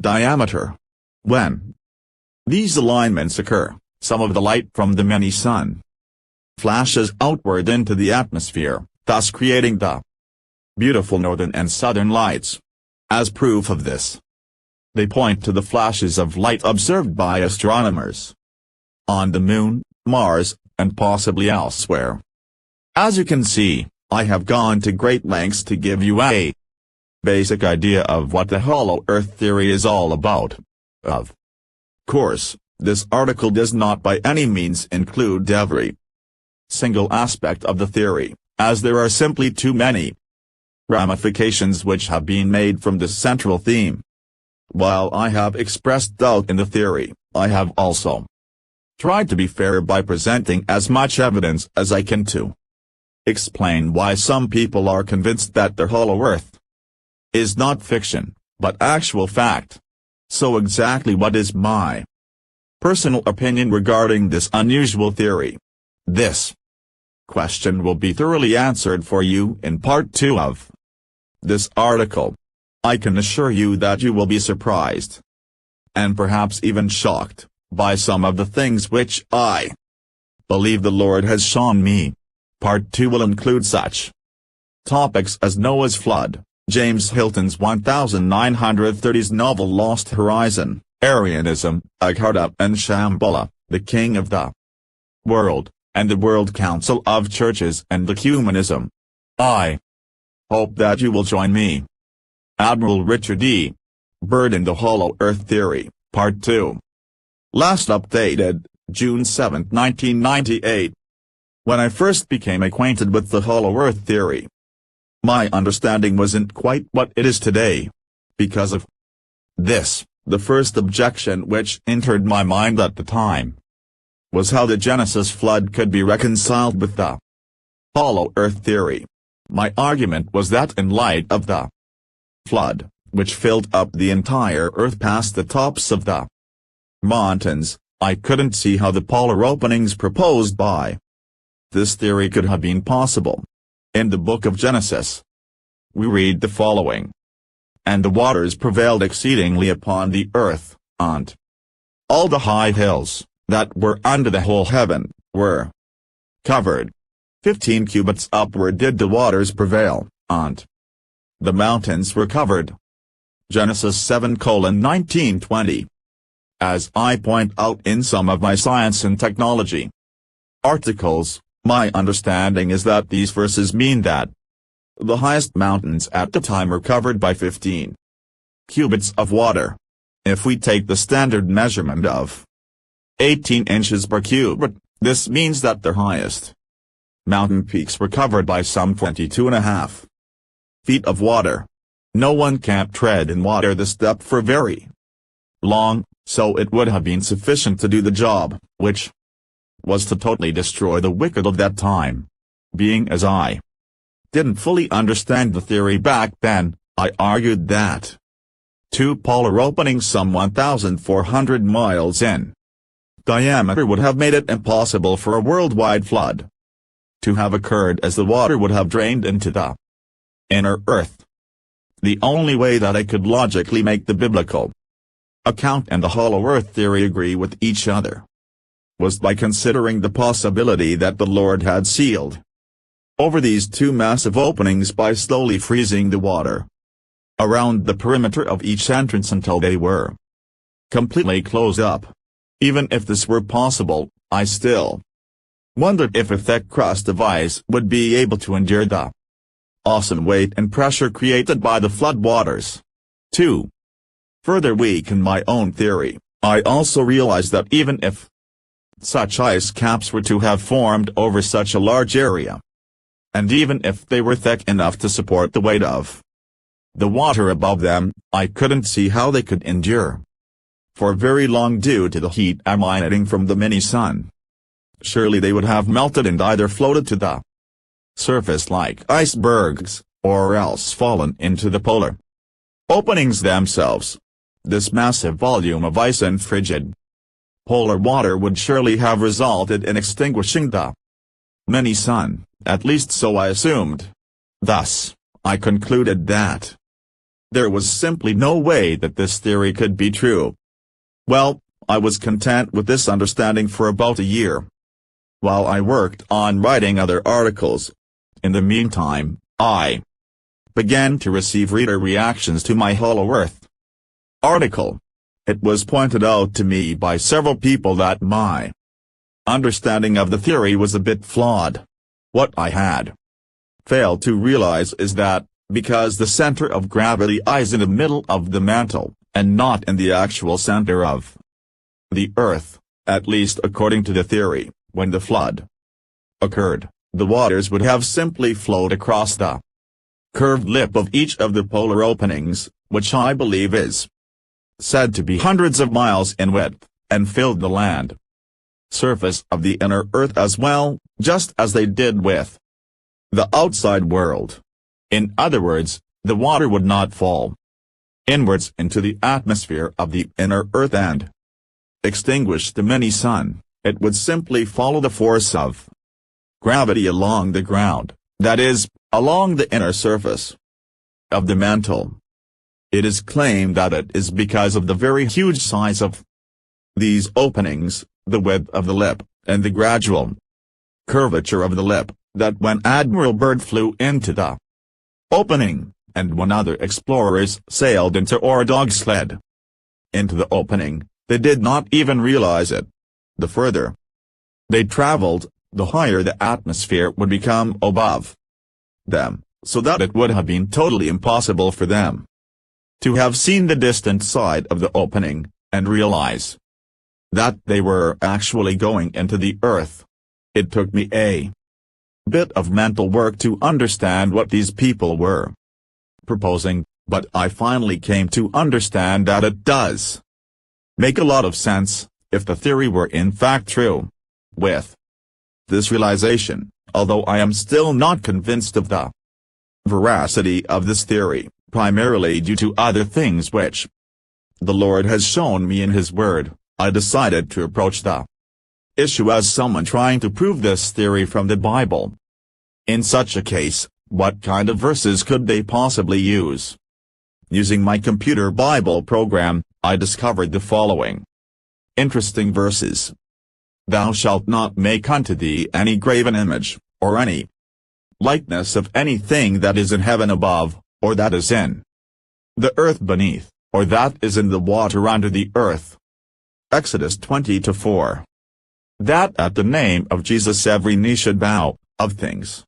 diameter. When these alignments occur, some of the light from the mini-sun flashes outward into the atmosphere, thus creating the beautiful northern and southern lights. As proof of this, they point to the flashes of light observed by astronomers on the Moon, Mars, and possibly elsewhere. As you can see, I have gone to great lengths to give you a basic idea of what the hollow Earth theory is all about. Of course, this article does not by any means include every single aspect of the theory, as there are simply too many ramifications which have been made from this central theme. While I have expressed doubt in the theory, I have also tried to be fair by presenting as much evidence as I can to explain why some people are convinced that the hollow Earth is not fiction, but actual fact. So exactly what is my personal opinion regarding this unusual theory? This question will be thoroughly answered for you in part 2 of this article. I can assure you that you will be surprised, and perhaps even shocked, by some of the things which I believe the Lord has shown me. Part 2 will include such topics as Noah's flood, James Hilton's 1930s novel Lost Horizon, Arianism, Agartha and Shambhala, the King of the World, and the World Council of Churches and Ecumenism. I hope that you will join me. Admiral Richard E. Byrd and the Hollow Earth Theory, Part 2. Last updated, June 7, 1998. When I first became acquainted with the Hollow Earth Theory, my understanding wasn't quite what it is today. Because of this, the first objection which entered my mind at the time was how the Genesis flood could be reconciled with the Hollow Earth Theory. My argument was that in light of the flood, which filled up the entire Earth past the tops of the mountains, I couldn't see how the polar openings proposed by this theory could have been possible. In the book of Genesis, we read the following: "And the waters prevailed exceedingly upon the earth, and all the high hills, that were under the whole heaven, were covered. 15 cubits upward did the waters prevail, and the mountains were covered." Genesis 7:19-20. As I point out in some of my science and technology articles, my understanding is that these verses mean that the highest mountains at the time were covered by 15 cubits of water. If we take the standard measurement of 18 inches per cubit, this means that the highest mountain peaks were covered by some 22.5 feet of water. No one can tread in water this depth for very long, so it would have been sufficient to do the job, which was to totally destroy the wicked of that time. Being as I didn't fully understand the theory back then, I argued that two polar openings some 1,400 miles in diameter would have made it impossible for a worldwide flood to have occurred, as the water would have drained into the inner earth. The only way that I could logically make the biblical account and the hollow earth theory agree with each other was by considering the possibility that the Lord had sealed over these two massive openings by slowly freezing the water around the perimeter of each entrance until they were completely closed up. Even if this were possible, I still wondered if a thick crust of ice would be able to endure the awesome weight and pressure created by the flood waters. To further weaken my own theory, I also realized that even if such ice caps were to have formed over such a large area, and even if they were thick enough to support the weight of the water above them, I couldn't see how they could endure for very long due to the heat emanating from the mini-sun. Surely they would have melted and either floated to the surface like icebergs, or else fallen into the polar openings themselves. This massive volume of ice and frigid polar water would surely have resulted in extinguishing the mini-sun, at least so I assumed. Thus, I concluded that There was simply no way that this theory could be true. Well, I was content with this understanding for about a year, while I worked on writing other articles. In the meantime, I began to receive reader reactions to my Hollow Earth article. It was pointed out to me by several people that my understanding of the theory was a bit flawed. What I had failed to realize is that, because the center of gravity is in the middle of the mantle, and not in the actual center of the Earth, at least according to the theory, when the flood occurred, the waters would have simply flowed across the curved lip of each of the polar openings, which I believe is said to be hundreds of miles in width, and filled the land surface of the inner Earth as well, just as they did with the outside world. In other words, the water would not fall inwards into the atmosphere of the inner Earth and extinguish the mini sun. It would simply follow the force of gravity along the ground, that is, along the inner surface of the mantle. It is claimed that it is because of the very huge size of these openings, the width of the lip, and the gradual curvature of the lip, that when Admiral Byrd flew into the opening, and when other explorers sailed into or dog-sled into the opening, they did not even realize it. The further they traveled, the higher the atmosphere would become above them, so that it would have been totally impossible for them to have seen the distant side of the opening, and realize that they were actually going into the Earth. It took me a bit of mental work to understand what these people were proposing, but I finally came to understand that it does make a lot of sense, if the theory were in fact true. With this realization, although I am still not convinced of the veracity of this theory, primarily due to other things which the Lord has shown me in His Word, I decided to approach the issue as someone trying to prove this theory from the Bible. In such a case, what kind of verses could they possibly use? Using my computer Bible program, I discovered the following interesting verses. Thou shalt not make unto thee any graven image, or any likeness of anything that is in heaven above, or that is in the earth beneath, or that is in the water under the earth. Exodus 20:4. That at the name of Jesus every knee should bow, of things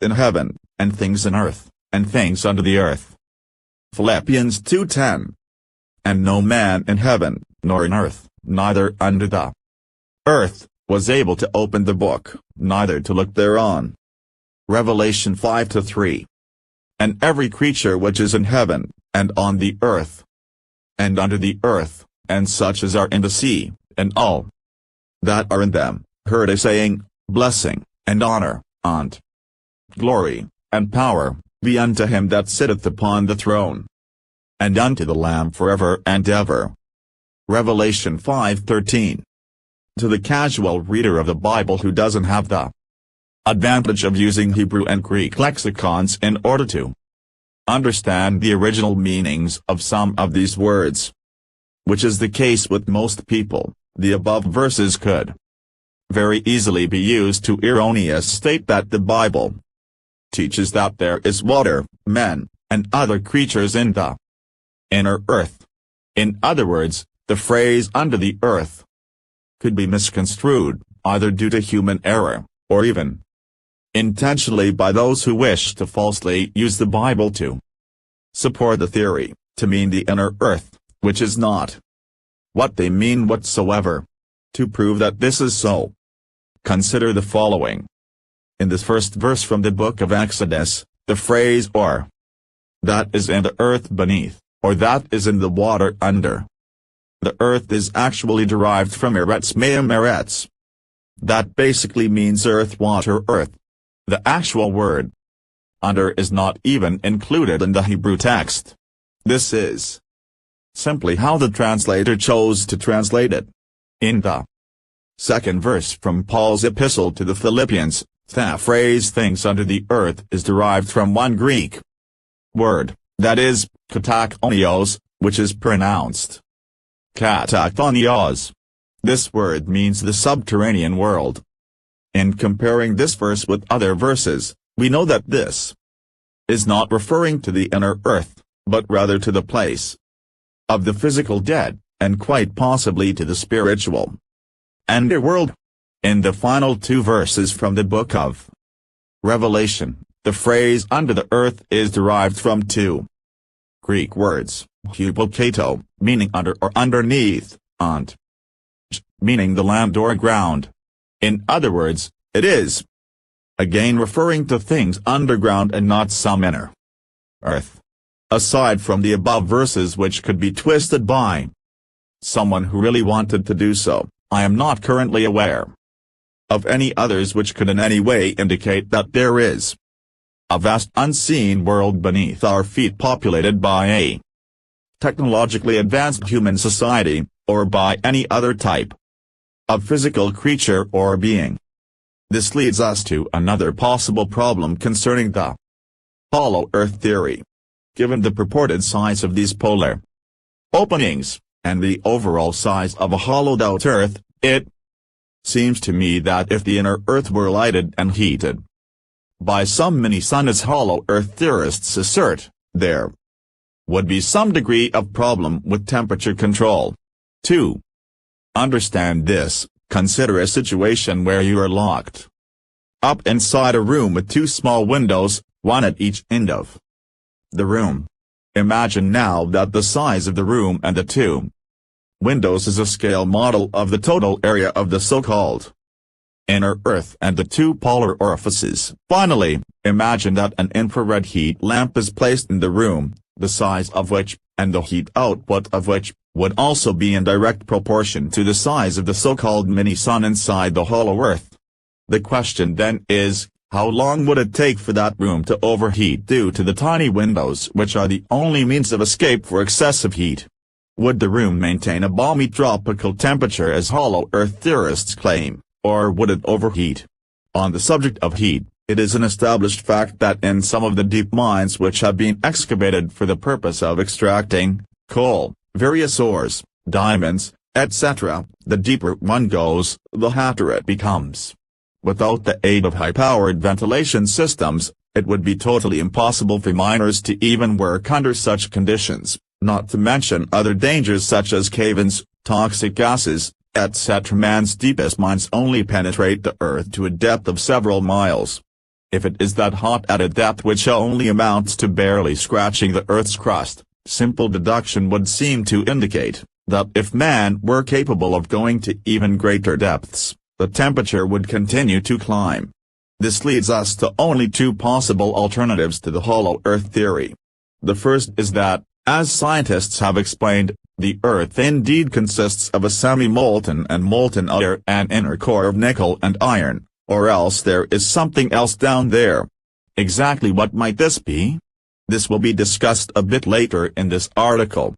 in heaven, and things in earth, and things under the earth. Philippians 2:10. And no man in heaven, nor in earth, neither under the earth, was able to open the book, neither to look thereon. Revelation 5:3. And every creature which is in heaven, and on the earth, and under the earth, and such as are in the sea, and all that are in them, heard a saying, Blessing, and honor, and glory, and power, be unto him that sitteth upon the throne, and unto the Lamb forever and ever. Revelation 5:13. To the casual reader of the Bible who doesn't have the advantage of using Hebrew and Greek lexicons in order to understand the original meanings of some of these words, which is the case with most people, the above verses could very easily be used to erroneously state that the Bible teaches that there is water, men, and other creatures in the inner earth. In other words, the phrase under the earth could be misconstrued, either due to human error, or even intentionally by those who wish to falsely use the Bible to support the theory, to mean the inner earth, which is not what they mean whatsoever. To prove that this is so, consider the following. In this first verse from the book of Exodus, the phrase or that is in the earth beneath, or that is in the water under the earth is actually derived from eretz me'em eretz. That basically means earth, water, earth. The actual word under is not even included in the Hebrew text. This is simply how the translator chose to translate it. In the second verse from Paul's epistle to the Philippians, the phrase things under the earth is derived from one Greek word, that is, katakhonios, which is pronounced katakhonios. This word means the subterranean world. In comparing this verse with other verses, we know that this is not referring to the inner earth, but rather to the place of the physical dead, and quite possibly to the spiritual underworld. In the final two verses from the book of Revelation, the phrase under the earth is derived from two Greek words, hupokato, meaning under or underneath, and meaning the land or ground. In other words, it is again referring to things underground and not some inner earth. Aside from the above verses, which could be twisted by someone who really wanted to do so, I am not currently aware of any others which could in any way indicate that there is a vast unseen world beneath our feet, populated by a technologically advanced human society, or by any other type of physical creature or being. This leads us to another possible problem concerning the hollow earth theory. Given the purported size of these polar openings, and the overall size of a hollowed-out earth, it seems to me that if the inner earth were lighted and heated by some mini-sun, as hollow earth theorists assert, there would be some degree of problem with temperature control. 2. Understand this, consider a situation where you are locked up inside a room with two small windows, one at each end of the room. Imagine now that the size of the room and the two windows is a scale model of the total area of the so-called inner earth and the two polar orifices. Finally, imagine that an infrared heat lamp is placed in the room, the size of which, and the heat output of which, would also be in direct proportion to the size of the so-called mini-sun inside the hollow earth. The question then is, how long would it take for that room to overheat due to the tiny windows, which are the only means of escape for excessive heat? Would the room maintain a balmy tropical temperature as hollow earth theorists claim, or would it overheat? On the subject of heat, it is an established fact that in some of the deep mines which have been excavated for the purpose of extracting coal, various ores, diamonds, etc., the deeper one goes, the hotter it becomes. Without the aid of high-powered ventilation systems, it would be totally impossible for miners to even work under such conditions, not to mention other dangers such as cave-ins, toxic gases, etc. Man's deepest mines only penetrate the earth to a depth of several miles. If it is that hot at a depth which only amounts to barely scratching the earth's crust, simple deduction would seem to indicate that if man were capable of going to even greater depths, the temperature would continue to climb. This leads us to only two possible alternatives to the hollow earth theory. The first is that, as scientists have explained, the earth indeed consists of a semi-molten and molten outer and inner core of nickel and iron, or else there is something else down there. Exactly what might this be? This will be discussed a bit later in this article.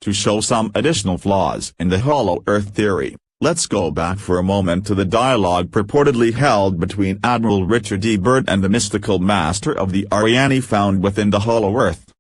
To show some additional flaws in the hollow earth theory, let's go back for a moment to the dialogue purportedly held between Admiral Richard E. Byrd and the mystical master of the Ariane found within the hollow earth.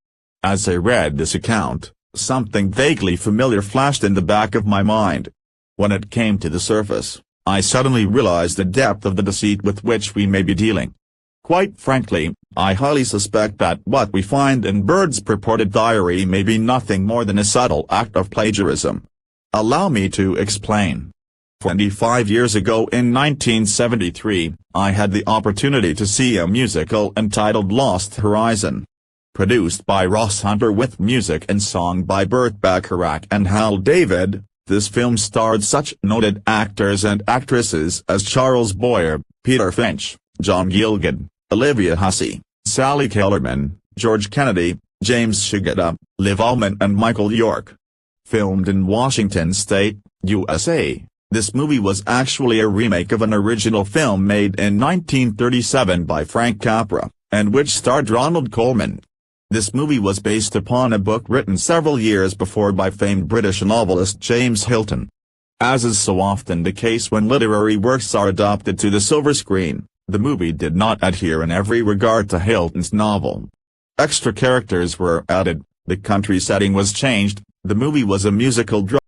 As I read this account, something vaguely familiar flashed in the back of my mind. When it came to the surface, I suddenly realized the depth of the deceit with which we may be dealing. Quite frankly, I highly suspect that what we find in Byrd's purported diary may be nothing more than a subtle act of plagiarism. Allow me to explain. 25 years ago in 1973, I had the opportunity to see a musical entitled Lost Horizon, produced by Ross Hunter with music and song by Burt Bacharach and Hal David. This film starred such noted actors and actresses as Charles Boyer, Peter Finch, John Gielgud, Olivia Hussey, Sally Kellerman, George Kennedy, James Shigeta, Liv Ullmann and Michael York. Filmed in Washington State, USA, this movie was actually a remake of an original film made in 1937 by Frank Capra, and which starred Ronald Colman. This movie was based upon a book written several years before by famed British novelist James Hilton. As is so often the case when literary works are adapted to the silver screen, the movie did not adhere in every regard to Hilton's novel. Extra characters were added, the country setting was changed, the movie was a musical drama.